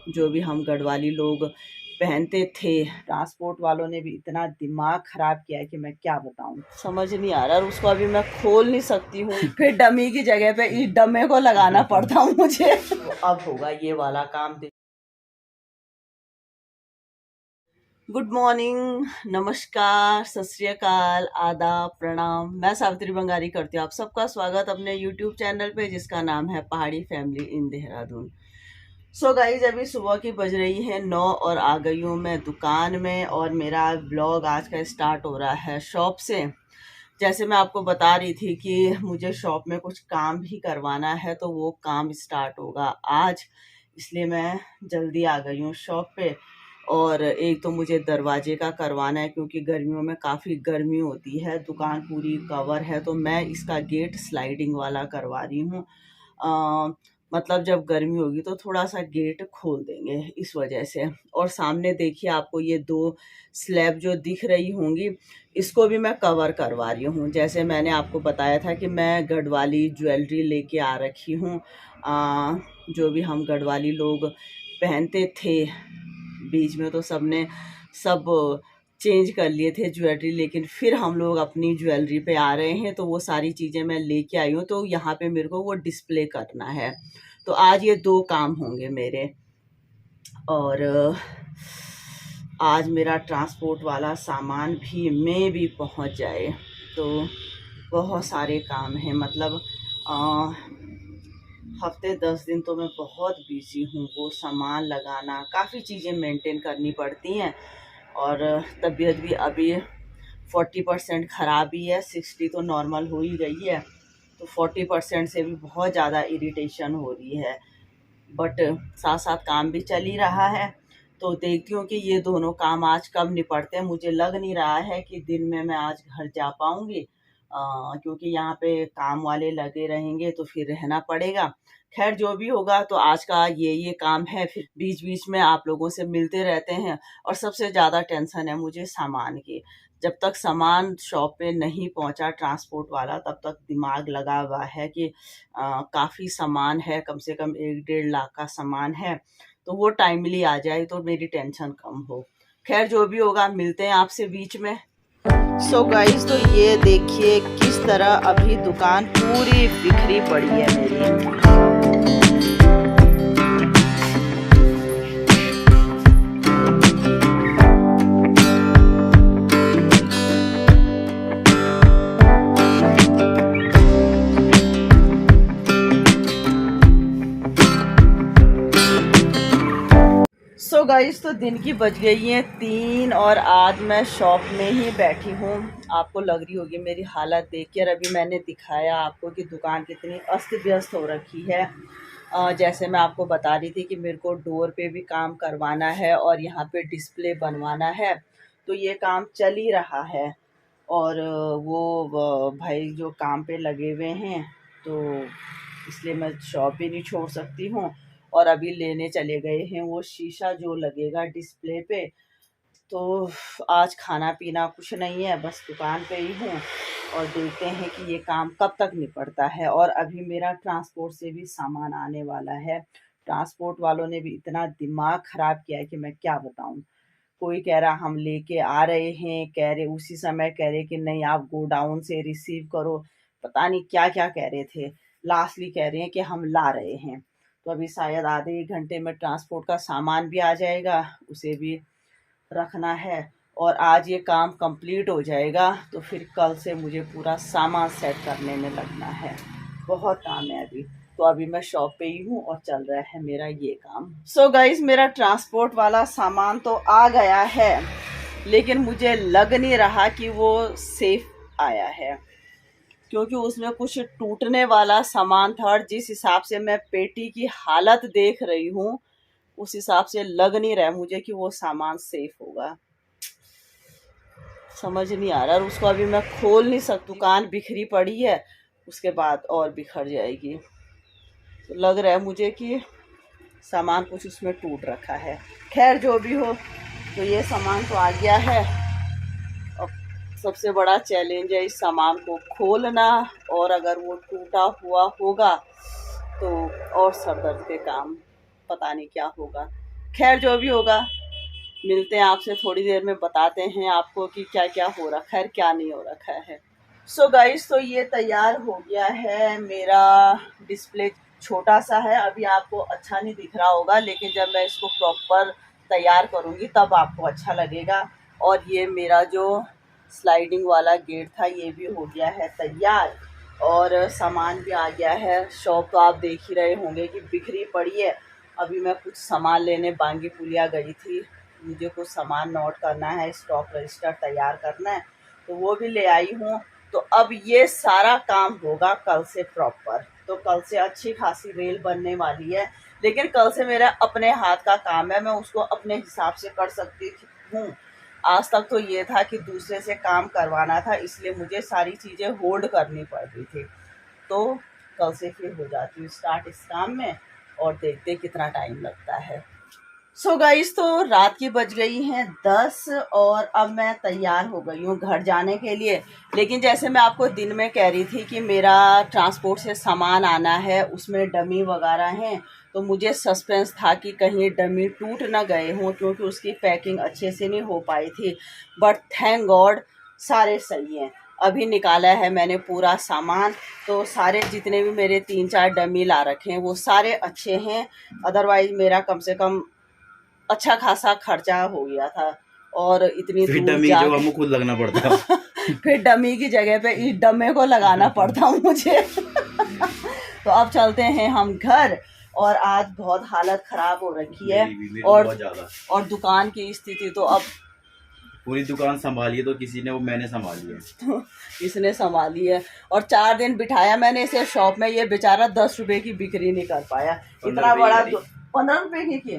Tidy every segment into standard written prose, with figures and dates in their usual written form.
जो भी हम गढ़वाली लोग पहनते थे। ट्रांसपोर्ट वालों ने भी इतना दिमाग खराब किया है कि मैं क्या बताऊं, समझ नहीं आ रहा। और उसको अभी मैं खोल नहीं सकती हूँ, फिर डमी की जगह पे इस डमे को लगाना पड़ता हूँ मुझे। तो अब होगा ये वाला काम। गुड मॉर्निंग, नमस्कार, सत श्री अकाल, आदाब, प्रणाम। मैं सावित्री बंगारी करती हूँ आप सबका स्वागत अपने यूट्यूब चैनल पे जिसका नाम है पहाड़ी family in Dehradun. So guys, अभी सुबह की बज रही है 9 और आ गई हूँ मैं दुकान में। और मेरा ब्लॉग आज का स्टार्ट हो रहा है शॉप से। जैसे मैं आपको बता रही थी कि मुझे शॉप में कुछ काम भी करवाना है, तो वो काम स्टार्ट होगा आज, इसलिए मैं जल्दी आ गई हूँ शॉप पे। और एक तो मुझे दरवाजे का करवाना है क्योंकि गर्मियों में काफ़ी गर्मी होती है, दुकान पूरी कवर है, तो मैं इसका गेट स्लाइडिंग वाला करवा रही हूँ। मतलब जब गर्मी होगी तो थोड़ा सा गेट खोल देंगे इस वजह से। और सामने देखिए आपको ये 2 स्लैब जो दिख रही होंगी, इसको भी मैं कवर करवा रही हूँ। जैसे मैंने आपको बताया था कि मैं गढ़वाली ज्वेलरी लेके आ रखी हूँ, जो भी हम गढ़वाली लोग पहनते थे। बीच में तो सबने सब चेंज कर लिए थे ज्वेलरी, लेकिन फिर हम लोग अपनी ज्वेलरी पे आ रहे हैं, तो वो सारी चीज़ें मैं लेके आई हूँ। तो यहाँ पे मेरे को वो डिस्प्ले करना है, तो आज ये 2 काम होंगे मेरे। और आज मेरा ट्रांसपोर्ट वाला सामान भी में भी पहुँच जाए, तो बहुत सारे काम हैं। मतलब हफ्ते 10 दिन तो मैं बहुत बिजी हूँ। वो सामान लगाना, काफ़ी चीज़ें मेंटेन करनी पड़ती हैं। और तबीयत भी अभी 40% ख़राब ही है, 60 तो नॉर्मल हो ही गई है, तो 40% से भी बहुत ज़्यादा इरिटेशन हो रही है। बट साथ साथ काम भी चल ही रहा है, तो देखती हूँ कि ये दोनों काम आज कब निपटते हैं। मुझे लग नहीं रहा है कि दिन में मैं आज घर जा पाऊँगी, क्योंकि यहाँ पे काम वाले लगे रहेंगे तो फिर रहना पड़ेगा। खैर जो भी होगा, तो आज का ये काम है। फिर बीच बीच में आप लोगों से मिलते रहते हैं। और सबसे ज़्यादा टेंशन है मुझे सामान की। जब तक सामान शॉप पे नहीं पहुंचा ट्रांसपोर्ट वाला, तब तक दिमाग लगा हुआ है कि काफ़ी सामान है, कम से कम 1-1.5 लाख का सामान है, तो वो टाइमली आ जाए तो मेरी टेंशन कम हो। खैर जो भी होगा, मिलते हैं आपसे बीच में। सो गाइस, तो ये देखिए किस तरह अभी दुकान पूरी बिखरी पड़ी है मेरी। सो गाइस, तो दिन की बज गई हैं 3 और आज मैं शॉप में ही बैठी हूँ। आपको लग रही होगी मेरी हालत देखकर, अभी मैंने दिखाया आपको कि दुकान कितनी अस्त व्यस्त हो रखी है। जैसे मैं आपको बता रही थी कि मेरे को डोर पे भी काम करवाना है और यहाँ पे डिस्प्ले बनवाना है, तो ये काम चल ही रहा है। और वो भाई जो काम पे लगे हुए हैं, तो इसलिए मैं शॉप भी नहीं छोड़ सकती हूँ। और अभी लेने चले गए हैं वो शीशा जो लगेगा डिस्प्ले पे। तो आज खाना पीना कुछ नहीं है, बस दुकान पे ही हूँ। और देखते हैं कि ये काम कब तक निपटता है। और अभी मेरा ट्रांसपोर्ट से भी सामान आने वाला है। ट्रांसपोर्ट वालों ने भी इतना दिमाग ख़राब किया है कि मैं क्या बताऊँ। कोई कह रहा हम लेके आ रहे हैं, कह रहे उसी समय कह रहे कि नहीं आप गोडाउन से रिसीव करो, पता नहीं क्या क्या कह रहे थे। लास्टली कह रहे हैं कि हम ला रहे हैं। तो अभी शायद आधे 1 घंटे में ट्रांसपोर्ट का सामान भी आ जाएगा, उसे भी रखना है। और आज ये काम कंप्लीट हो जाएगा तो फिर कल से मुझे पूरा सामान सेट करने में लगना है। बहुत काम है अभी। तो अभी मैं शॉप पे ही हूँ और चल रहा है मेरा ये काम। सो गाइस, मेरा ट्रांसपोर्ट वाला सामान तो आ गया है, लेकिन मुझे लग नहीं रहा कि वो सेफ आया है, क्योंकि उसमें कुछ टूटने वाला सामान था। और जिस हिसाब से मैं पेटी की हालत देख रही हूँ, उस हिसाब से लग नहीं रहा है मुझे कि वो सामान सेफ होगा। समझ नहीं आ रहा। और उसको अभी मैं खोल नहीं सकती, दुकान बिखरी पड़ी है, उसके बाद और बिखर जाएगी। तो लग रहा है मुझे कि सामान कुछ उसमें टूट रखा है। खैर जो भी हो, तो ये सामान तो आ गया है। अब सबसे बड़ा चैलेंज है इस सामान को खोलना, और अगर वो टूटा हुआ होगा तो और सर दर्द के काम, पता नहीं क्या होगा। खैर जो भी होगा, मिलते हैं आपसे थोड़ी देर में, बताते हैं आपको कि क्या क्या हो रखा है, क्या नहीं हो रखा है। सो गाइस, तो ये तैयार हो गया है मेरा डिस्प्ले। छोटा सा है, अभी आपको अच्छा नहीं दिख रहा होगा, लेकिन जब मैं इसको प्रॉपर तैयार करूँगी तब आपको अच्छा लगेगा। और ये मेरा जो स्लाइडिंग वाला गेट था ये भी हो गया है तैयार, और सामान भी आ गया है। शॉप तो आप देख ही रहे होंगे कि बिखरी पड़ी है। अभी मैं कुछ सामान लेने बांगी पुलिया गई थी, मुझे कुछ सामान नोट करना है, स्टॉक रजिस्टर तैयार करना है, तो वो भी ले आई हूँ। तो अब ये सारा काम होगा कल से प्रॉपर। तो कल से अच्छी खासी रेल बनने वाली है, लेकिन कल से मेरा अपने हाथ का काम है, मैं उसको अपने हिसाब से कर सकती हूँ। आज तक तो ये था कि दूसरे से काम करवाना था, इसलिए मुझे सारी चीज़ें होल्ड करनी पड़ रही थी। तो कल से फिर हो जाती हूँ स्टार्ट इस काम में, और देखते कितना टाइम लगता है। सो गाइस, तो रात की बज गई हैं 10, और अब मैं तैयार हो गई हूँ घर जाने के लिए। लेकिन जैसे मैं आपको दिन में कह रही थी कि मेरा ट्रांसपोर्ट से सामान आना है, उसमें डमी वगैरह हैं, तो मुझे सस्पेंस था कि कहीं डमी टूट ना गए हों, क्योंकि उसकी पैकिंग अच्छे से नहीं हो पाई थी। बट थैंक गॉड सारे सही हैं। अभी निकाला है मैंने पूरा सामान, तो सारे जितने भी मेरे 3-4 डमी ला रखे हैं वो सारे अच्छे हैं। अदरवाइज मेरा कम से कम अच्छा खासा खर्चा हो गया था, और इतनी फिर दूर डमी जा जो हमको खुद लगना पड़ता है। फिर डमी की जगह पे इस डमे को लगाना पड़ता मुझे। तो अब चलते हैं हम घर, और आज बहुत हालत खराब हो रखी है, मेरी और बहुत ज्यादा। और दुकान की स्थिति तो अब पूरी दुकान संभाली है तो किसी ने, वो मैंने संभाली है। तो इसने संभाली है। और 4 दिन बिठाया मैंने इसे शॉप में, ये बेचारा 10 रुपए की बिक्री नहीं कर पाया। इतना बड़ा 15 रुपए की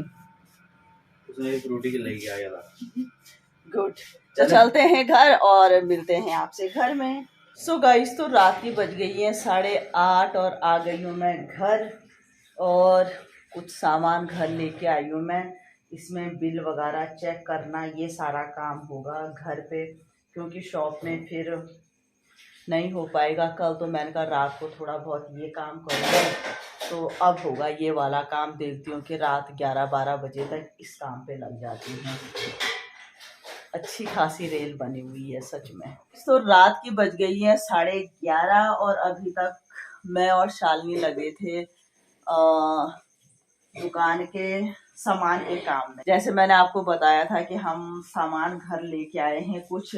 उसने एक रोटी के लेके आया था। गुड। तो चलते हैं घर और मिलते हैं आपसे घर में। सो गाइस, तो रात की बज गई है 8:30, और आ गई हूँ मैं घर, और कुछ सामान घर लेके आई हूँ मैं। इसमें बिल वगैरह चेक करना, ये सारा काम होगा घर पे, क्योंकि शॉप में फिर नहीं हो पाएगा। कल तो मैंने कहा रात को थोड़ा बहुत ये काम करूँगा, तो अब होगा ये वाला काम। देखती हूँ कि रात 11-12 बजे तक इस काम पे लग जाती हूँ। अच्छी खासी रेल बनी हुई है सच में। तो रात की बज गई है 11:30, और अभी तक मैं और शालिनी लगे थे दुकान के सामान के काम में। जैसे मैंने आपको बताया था कि हम सामान घर लेके आए हैं कुछ,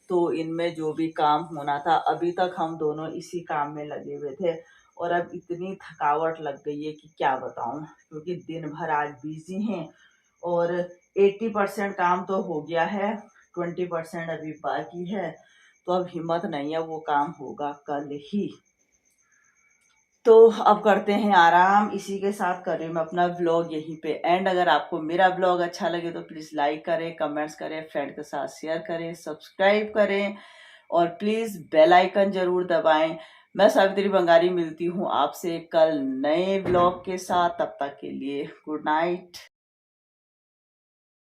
तो इनमें जो भी काम होना था अभी तक हम दोनों इसी काम में लगे हुए थे। और अब इतनी थकावट लग गई है कि क्या बताऊं, क्योंकि दिन भर आज बिजी हैं, और 80% काम तो हो गया है, 20% अभी बाकी है। तो अब हिम्मत नहीं है, वो काम होगा कल ही। तो अब करते हैं आराम। इसी के साथ कर रही हूँ मैं अपना व्लॉग यहीं पे एंड। अगर आपको मेरा व्लॉग अच्छा लगे तो प्लीज़ लाइक करें, कमेंट्स करें, फ्रेंड के साथ शेयर करें, सब्सक्राइब करें, और प्लीज़ बेल आइकन ज़रूर दबाएं। मैं सावित्री बंगारी मिलती हूँ आपसे कल नए व्लॉग के साथ। तब तक के लिए गुड नाइट।